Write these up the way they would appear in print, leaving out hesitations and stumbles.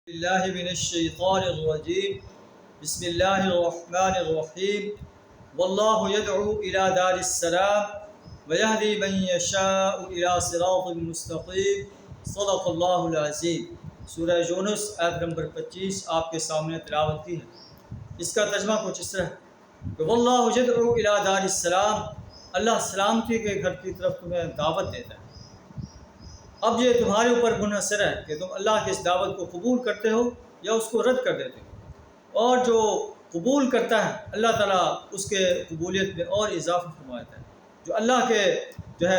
باللہ من الشیطان الرجیم بسم اللہ الرحمن الرحیم واللہ یدعو الی دار السلام ویہدی من یشاء الی صراط مستقیم صدق اللہ العظیم۔ سورہ یونس آیت نمبر 25 آپ کے سامنے تلاوت کی ہے۔ اس کا ترجمہ کچھ اس طرح ہے کہ واللہ یدعو الی دار السلام، اللہ سلامتی کے گھر کی طرف تمہیں دعوت دیتا ہے۔ اب یہ تمہارے اوپر منحصر ہے کہ تم اللہ کی اس دعوت کو قبول کرتے ہو یا اس کو رد کر دیتے ہو، اور جو قبول کرتا ہے اللہ تعالیٰ اس کے قبولیت میں اور اضافہ فرماتا ہے۔ جو اللہ کے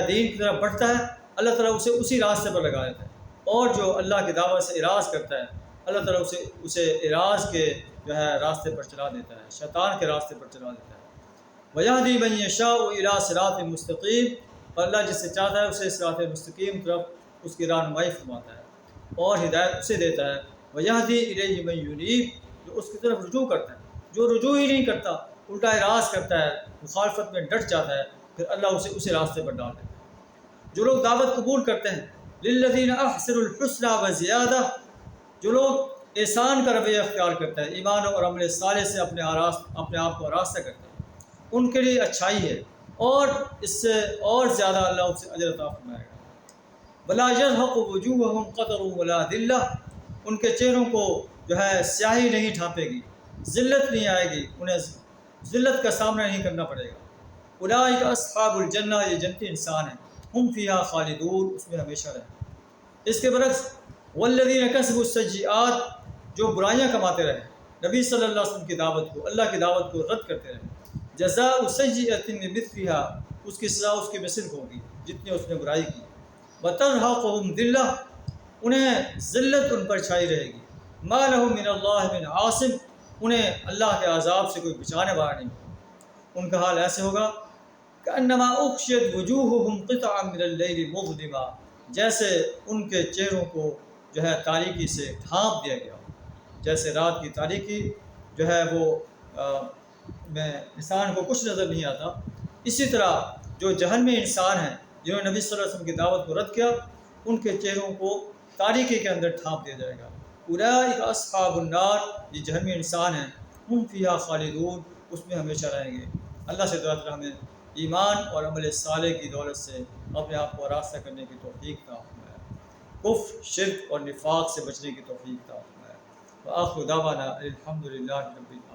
دین کی طرف بڑھتا ہے اللہ تعالیٰ اسے اسی راستے پر لگا دیتا ہے، اور جو اللہ کی دعوت سے اعراض کرتا ہے اللہ تعالیٰ اسے اعراض کے راستے پر چلا دیتا ہے، شیطان کے راستے پر چلا دیتا ہے۔ وَيَهْدِي مَن يَشَاءُ إِلَىٰ صِرَاطٍ مُسْتَقِيمٍ، اور اللہ جس سے چاہتا ہے اسے صراط مستقیم طرف اس کی رہنمائی فرماتا ہے اور ہدایت اسے دیتا ہے۔ وَيَهْدِي إِلَيْهِ مَن يُنِيبُ، جو اس کی طرف رجوع کرتا ہے، جو رجوع ہی نہیں کرتا الٹا اعراض کرتا ہے، مخالفت میں ڈٹ جاتا ہے، پھر اللہ اسے اسی راستے پر ڈال دیتا ہے۔ جو لوگ دعوت قبول کرتے ہیں لِلَّذِينَ أَحْسَنُوا الْحُسْنَىٰ وَزِيَادَةٌ، جو لوگ احسان کا رویہ اختیار کرتا ہے، ایمان اور عمل صالح سے اپنے آپ کو آراستہ کرتا ہے، ان کے لیے اچھائی ہے اور اس سے اور زیادہ اللہ اسے اجر عطا فرمائے گا۔ وَلَا يَرْهَقُ وُجُوهَهُمْ قَتَرٌ وَلَا ذِلَّةٌ، ان کے چہروں کو سیاہی نہیں ڈھانپے گی، ذلت نہیں آئے گی، انہیں ذلت کا سامنا نہیں کرنا پڑے گا۔ أُولَٰئِكَ أَصْحَابُ الْجَنَّةِ، یہ جنتی انسان ہیں، ہم فیہا خالدون، اس میں ہمیشہ رہیں۔ اس کے برعکس وَالَّذِينَ كَسَبُوا السَّيِّئَاتِ، جو برائیاں کماتے رہے، نبی صلی اللہ علیہ وسلم کی دعوت کو، اللہ کی دعوت کو رد کرتے رہے، جزاء سیئۃ بمثلها، اس کی سزا اس کی مثل ہوگی جتنی اس نے برائی کی۔ وَتَرْهَقُهُمْ ذِلَّةٌ، انہیں ذلت ان پر چھائی رہے گی۔ مَا لَهُم مِّنَ اللَّهِ مِنْ عَاصِمٍ، انہیں اللہ کے عذاب سے کوئی بچانے والا نہیں ہوگا۔ ان کا حال ایسے ہوگا كَأَنَّمَا أُغْشِيَتْ وُجُوهُهُمْ قِطَعًا مِّنَ اللَّيْلِ مُظْلِمًا، جیسے ان کے چہروں کو تاریکی سے ڈھانپ دیا گیا ہو، جیسے رات کی تاریکی وہ میں انسان کو کچھ نظر نہیں آتا، اسی طرح جو جہنمی انسان ہیں جنہوں نے نبی صلی اللہ علیہ وسلم کی دعوت کو رد کیا، ان کے چہروں کو تاریکی کے اندر ڈھانپ دیا جائے گا۔ أُولَٰئِكَ أَصْحَابُ النَّارِ، یہ جہنمی انسان ہیں، ہم فیہا خالدون، اس میں ہمیشہ رہیں گے۔ اللہ سے دعا کریں ہمیں ایمان اور عمل صالح کی دولت سے اپنے آپ کو آراستہ کرنے کی توفیق عطا فرمائے، کفر، شرک اور نفاق سے بچنے کی توفیق عطا فرمائے۔ وآخر دعوانا الحمد للہ رب العالمین۔